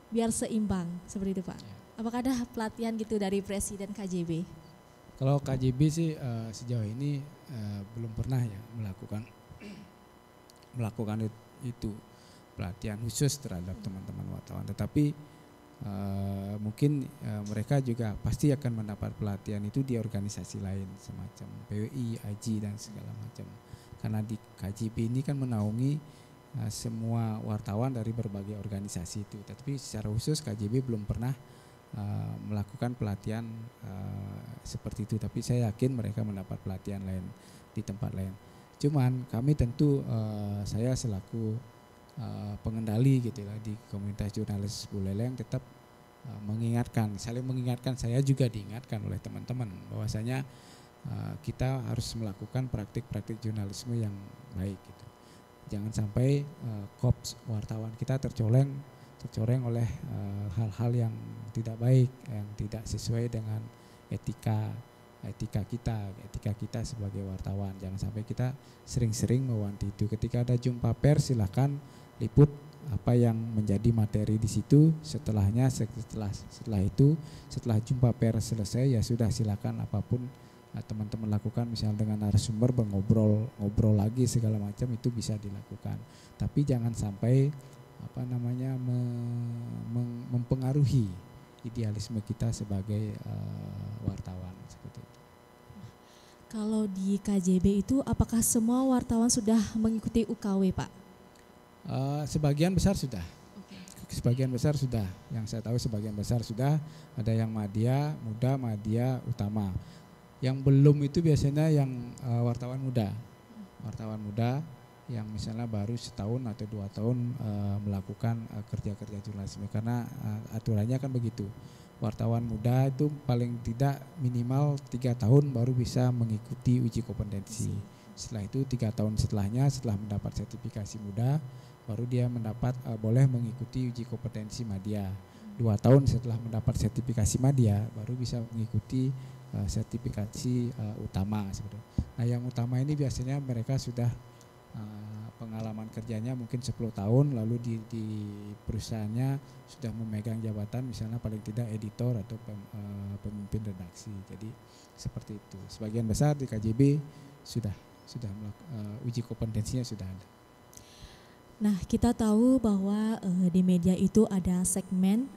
biar seimbang seperti itu Pak. Apakah ada pelatihan gitu dari Presiden KJB? Kalau KJB sih sejauh ini belum pernah ya melakukan itu pelatihan khusus terhadap teman-teman wartawan. Tetapi mungkin mereka juga pasti akan mendapat pelatihan itu di organisasi lain semacam PWI, AJI dan segala macam. Karena di KJB ini kan menaungi semua wartawan dari berbagai organisasi itu. Tapi secara khusus KJB belum pernah melakukan pelatihan seperti itu. Tapi saya yakin mereka mendapat pelatihan lain di tempat lain. Cuman kami tentu saya selaku pengendali gitu lah di komunitas jurnalis Buleleng tetap saling mengingatkan. Saya juga diingatkan oleh teman-teman bahwasanya kita harus melakukan praktik-praktik jurnalisme yang baik gitu. Jangan sampai korps wartawan kita tercoreng oleh hal-hal yang tidak baik, yang tidak sesuai dengan etika kita sebagai wartawan. Jangan sampai kita sering-sering mewanti itu. Ketika ada jumpa pers, silakan liput apa yang menjadi materi di situ. Setelah itu, setelah jumpa pers selesai, ya sudah, silakan apapun teman-teman lakukan, misalnya dengan narasumber ngobrol lagi segala macam, itu bisa dilakukan. Tapi jangan sampai mempengaruhi idealisme kita sebagai wartawan seperti itu. Kalau di KJB itu apakah semua wartawan sudah mengikuti UKW, Pak? Sebagian besar sudah. Sebagian besar sudah. Yang saya tahu sebagian besar sudah. Ada yang madya, muda, madya, utama. Yang belum itu biasanya yang wartawan muda yang misalnya baru setahun atau 2 tahun melakukan kerja-kerja jurnalisme, karena aturannya kan begitu. Wartawan muda itu paling tidak minimal 3 tahun baru bisa mengikuti uji kompetensi. Setelah itu 3 tahun setelahnya, setelah mendapat sertifikasi muda, baru dia boleh mengikuti uji kompetensi madya. 2 tahun setelah mendapat sertifikasi madya baru bisa mengikuti sertifikasi utama sebetulnya. Nah, yang utama ini biasanya mereka sudah pengalaman kerjanya mungkin 10 tahun, lalu di perusahaannya sudah memegang jabatan misalnya paling tidak editor atau pemimpin redaksi. Jadi seperti itu. Sebagian besar di KJB sudah uji kompetensinya sudah ada. Nah, kita tahu bahwa di media itu ada segmen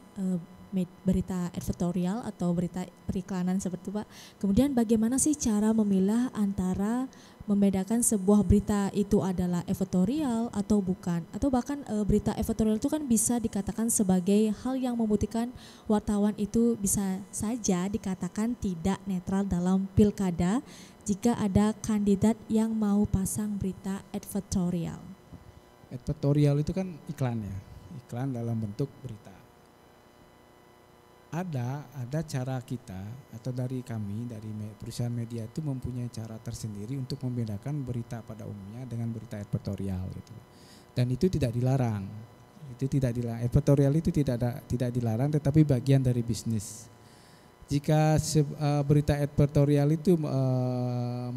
berita editorial atau berita periklanan seperti itu, Pak. Kemudian bagaimana sih cara memilah antara membedakan sebuah berita itu adalah editorial atau bukan? Atau bahkan berita editorial itu kan bisa dikatakan sebagai hal yang membuktikan wartawan itu bisa saja dikatakan tidak netral dalam pilkada jika ada kandidat yang mau pasang berita editorial. Editorial itu kan iklan dalam bentuk berita. Ada cara kita atau dari kami, dari perusahaan media itu mempunyai cara tersendiri untuk membedakan berita pada umumnya dengan berita editorial gitu. Dan itu tidak dilarang. Editorial itu tidak dilarang, tetapi bagian dari bisnis. Jika berita editorial itu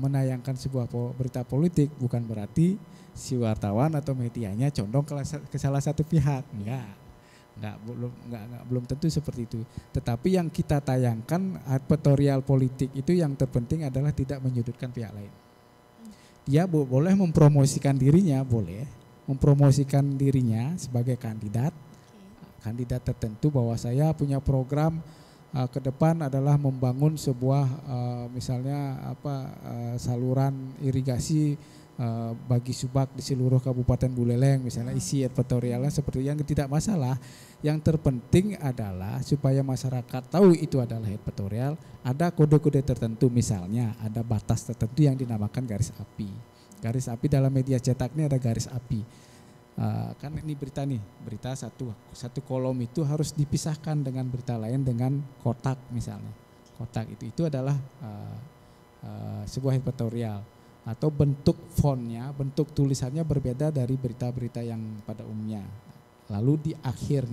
menayangkan sebuah berita politik, bukan berarti si wartawan atau medianya condong ke salah satu pihak, belum tentu seperti itu. Tetapi yang kita tayangkan editorial politik itu yang terpenting adalah tidak menyudutkan pihak lain. Dia boleh mempromosikan dirinya sebagai kandidat tertentu, bahwa saya punya program ke depan adalah membangun sebuah saluran irigasi bagi subak di seluruh Kabupaten Buleleng, misalnya. Isi editorialnya seperti yang tidak masalah. Yang terpenting adalah supaya masyarakat tahu itu adalah editorial, ada kode-kode tertentu, misalnya ada batas tertentu yang dinamakan garis api. Garis api dalam media cetak ini ada garis api. Kan ini berita satu kolom itu harus dipisahkan dengan berita lain dengan kotak, misalnya. Kotak itu adalah sebuah editorial. Atau bentuk fontnya, bentuk tulisannya berbeda dari berita-berita yang pada umumnya. Lalu di akhir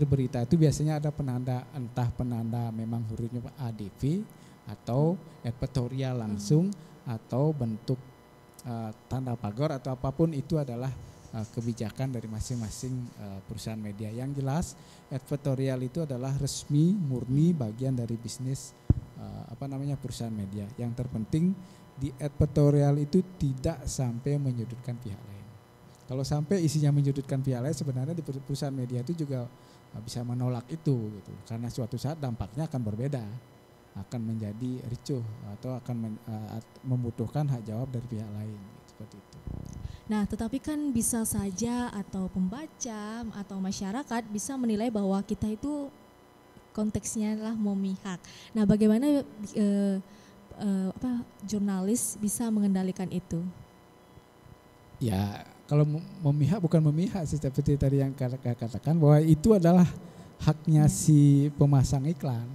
berita itu biasanya ada penanda, entah penanda memang hurufnya ADV atau editorial langsung, atau bentuk tanda pagar atau apapun. Itu adalah kebijakan dari masing-masing perusahaan media. Yang jelas editorial itu adalah resmi, murni, bagian dari bisnis perusahaan media. Yang terpenting di editorial itu tidak sampai menyudutkan pihak lain. Kalau sampai isinya menyudutkan pihak lain, sebenarnya di perusahaan media itu juga bisa menolak itu gitu. Karena suatu saat dampaknya akan berbeda, akan menjadi ricuh atau akan membutuhkan hak jawab dari pihak lain, seperti itu. Nah, tetapi kan bisa saja atau pembaca atau masyarakat bisa menilai bahwa kita itu konteksnya adalah memihak. Nah, bagaimana jurnalis bisa mengendalikan itu? Ya, kalau memihak bukan memihak sih, seperti tadi yang katakan bahwa itu adalah haknya si pemasang iklan.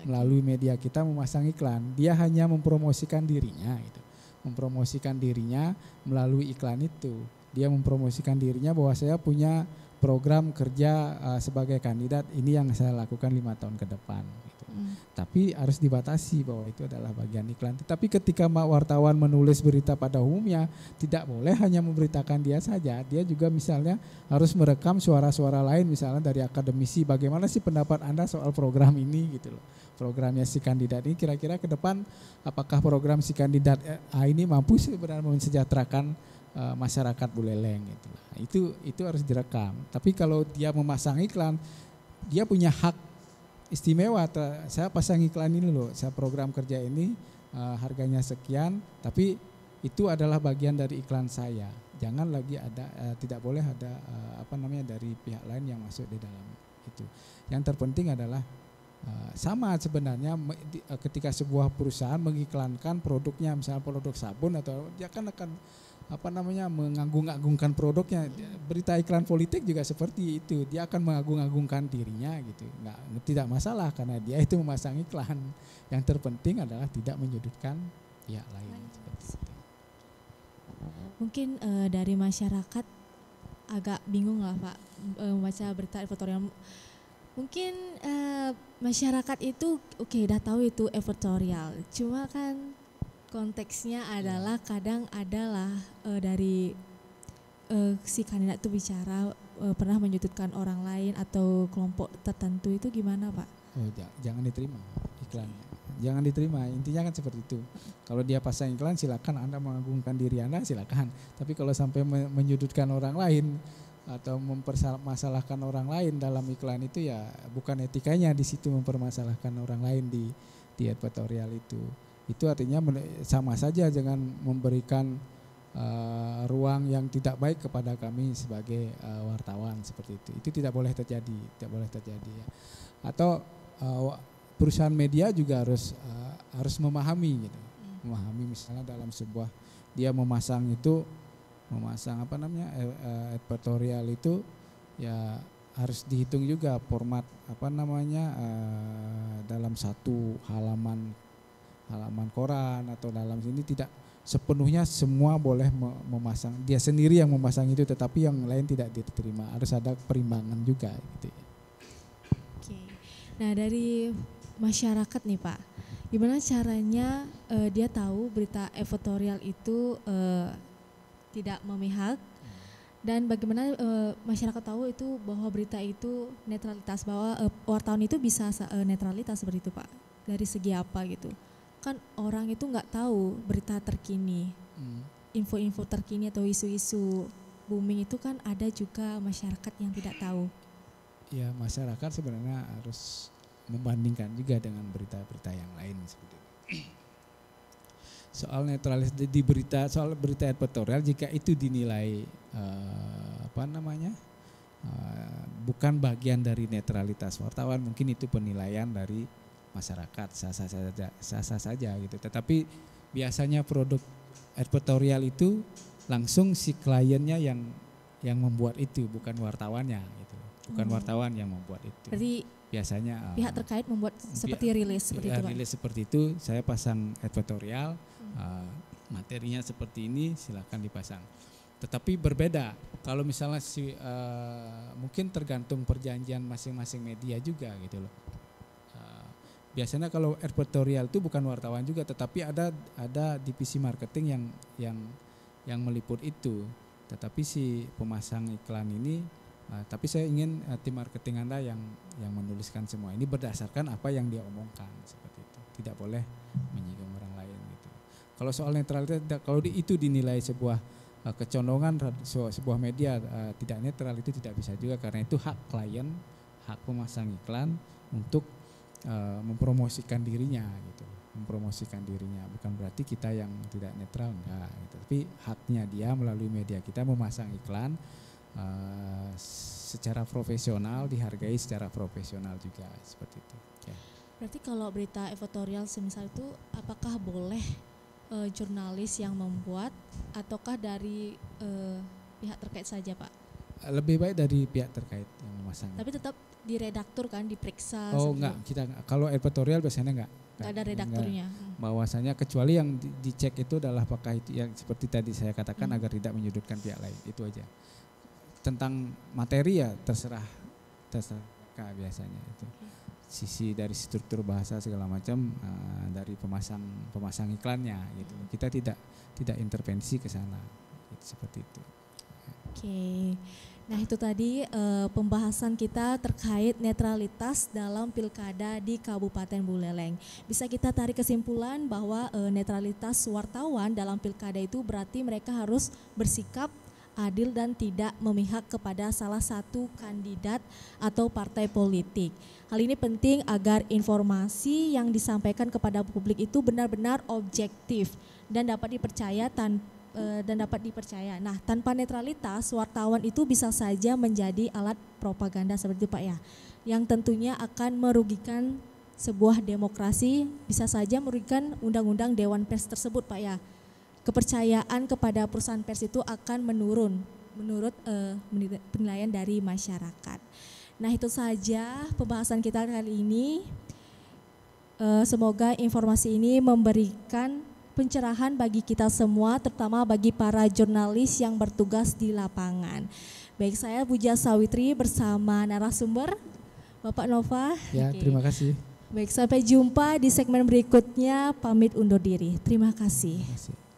Melalui media kita memasang iklan, dia hanya mempromosikan dirinya gitu. Mempromosikan dirinya melalui iklan itu. Dia mempromosikan dirinya bahwa saya punya program kerja sebagai kandidat, ini yang saya lakukan 5 tahun ke depan gitu. Tapi harus dibatasi bahwa itu adalah bagian iklan. Tapi ketika wartawan menulis berita pada umumnya, tidak boleh hanya memberitakan dia saja. Dia juga misalnya harus merekam suara-suara lain, misalnya dari akademisi, bagaimana sih pendapat Anda soal program ini gitu loh. Programnya si kandidat ini kira-kira ke depan apakah program si kandidat A ini mampu sebenarnya mensejahterakan masyarakat Buleleng gitu. Nah, itu harus direkam. Tapi kalau dia memasang iklan, dia punya hak istimewa. Saya pasang iklan ini loh, saya program kerja ini harganya sekian, tapi itu adalah bagian dari iklan saya. Jangan lagi ada tidak boleh ada dari pihak lain yang masuk di dalam itu. Yang terpenting adalah sama sebenarnya ketika sebuah perusahaan mengiklankan produknya, misalnya produk sabun, atau dia kan akan mengagung-agungkan produknya. Berita iklan politik juga seperti itu, dia akan mengagung-agungkan dirinya gitu. Tidak masalah karena dia itu memasang iklan. Yang terpenting adalah tidak menyudutkan pihak lain seperti itu. Mungkin dari masyarakat agak bingung lah Pak membaca berita editorial. Mungkin masyarakat itu udah tahu itu editorial, cuma kan konteksnya adalah kadang adalah dari si kandidat itu bicara pernah menyudutkan orang lain atau kelompok tertentu, itu gimana Pak? Jangan diterima iklannya, jangan diterima, intinya kan seperti itu. Kalau dia pasang iklan silakan Anda mengagungkan diri Anda, silakan. Tapi kalau sampai menyudutkan orang lain atau mempermasalahkan orang lain dalam iklan itu, ya bukan etikanya di situ mempermasalahkan orang lain di editorial itu. Itu artinya sama saja dengan memberikan ruang yang tidak baik kepada kami sebagai wartawan seperti itu. Itu tidak boleh terjadi, ya. Atau perusahaan media juga harus memahami gitu. Memahami misalnya dalam sebuah dia memasang editorial itu, ya harus dihitung juga format dalam satu halaman koran atau dalam sini tidak sepenuhnya semua boleh memasang, dia sendiri yang memasang itu, tetapi yang lain tidak diterima, harus ada perimbangan juga gitu. Oke. Nah, dari masyarakat nih Pak, gimana caranya dia tahu berita editorial itu tidak memihak, dan bagaimana masyarakat tahu itu bahwa berita itu netralitas, bahwa wartawan itu bisa netralitas seperti itu Pak, dari segi apa gitu? Kan orang itu nggak tahu berita terkini, info-info terkini atau isu-isu booming itu kan ada juga masyarakat yang tidak tahu. Ya, masyarakat sebenarnya harus membandingkan juga dengan berita-berita yang lain seperti itu. Soal netralis di berita, soal berita editorial, jika itu dinilai bukan bagian dari netralitas wartawan, mungkin itu penilaian dari masyarakat, sah-sah saja gitu. Tetapi biasanya produk editorial itu langsung si kliennya yang membuat itu, bukan wartawannya gitu. Bukan wartawan yang membuat itu. Berarti biasanya pihak terkait membuat seperti rilis seperti itu Pak. Rilis seperti itu, saya pasang editorial, materinya seperti ini, silakan dipasang. Tetapi berbeda kalau misalnya mungkin tergantung perjanjian masing-masing media juga gitu loh. Biasanya kalau editorial itu bukan wartawan juga, tetapi ada divisi marketing yang meliput itu. Tetapi si pemasang iklan ini, tapi saya ingin tim marketing Anda yang menuliskan semua ini berdasarkan apa yang dia omongkan seperti itu. Tidak boleh menyinggung orang lain gitu. Kalau soal netralitas, kalau itu dinilai sebuah kecondongan sebuah media tidak netral, itu tidak bisa juga, karena itu hak klien, hak pemasang iklan untuk mempromosikan dirinya gitu, mempromosikan dirinya. Bukan berarti kita yang tidak netral, enggak gitu. Tapi haknya dia melalui media kita memasang iklan secara profesional, dihargai secara profesional juga seperti itu. Ya. Berarti kalau berita editorial semisal itu, apakah boleh jurnalis yang membuat ataukah dari pihak terkait saja Pak? Lebih baik dari pihak terkait yang memasang. Tapi tetap di redaktur kan, diperiksa. Oh enggak, kita enggak. Kalau editorial biasanya enggak ada redakturnya. Bahwasanya kecuali yang dicek itu adalah apakah itu yang seperti tadi saya katakan agar tidak menyudutkan pihak lain, itu aja. Tentang materi ya terserah mereka biasanya itu. Sisi dari struktur bahasa segala macam dari pemasang iklannya gitu. Kita tidak intervensi ke sana. Seperti itu. Oke. Nah itu tadi pembahasan kita terkait netralitas dalam pilkada di Kabupaten Buleleng. Bisa kita tarik kesimpulan bahwa netralitas wartawan dalam pilkada itu berarti mereka harus bersikap adil dan tidak memihak kepada salah satu kandidat atau partai politik. Hal ini penting agar informasi yang disampaikan kepada publik itu benar-benar objektif dan dapat dipercaya Nah, tanpa netralitas, wartawan itu bisa saja menjadi alat propaganda seperti itu Pak ya, yang tentunya akan merugikan sebuah demokrasi, bisa saja merugikan undang-undang Dewan Pers tersebut Pak ya. Kepercayaan kepada perusahaan pers itu akan menurun menurut penilaian dari masyarakat. Nah, itu saja pembahasan kita kali ini. Semoga informasi ini memberikan pencerahan bagi kita semua, terutama bagi para jurnalis yang bertugas di lapangan. Baik, saya Puja Sawitri bersama narasumber Bapak Nova. Ya, terima kasih. Baik, sampai jumpa di segmen berikutnya. Pamit undur diri. Terima kasih. Terima kasih.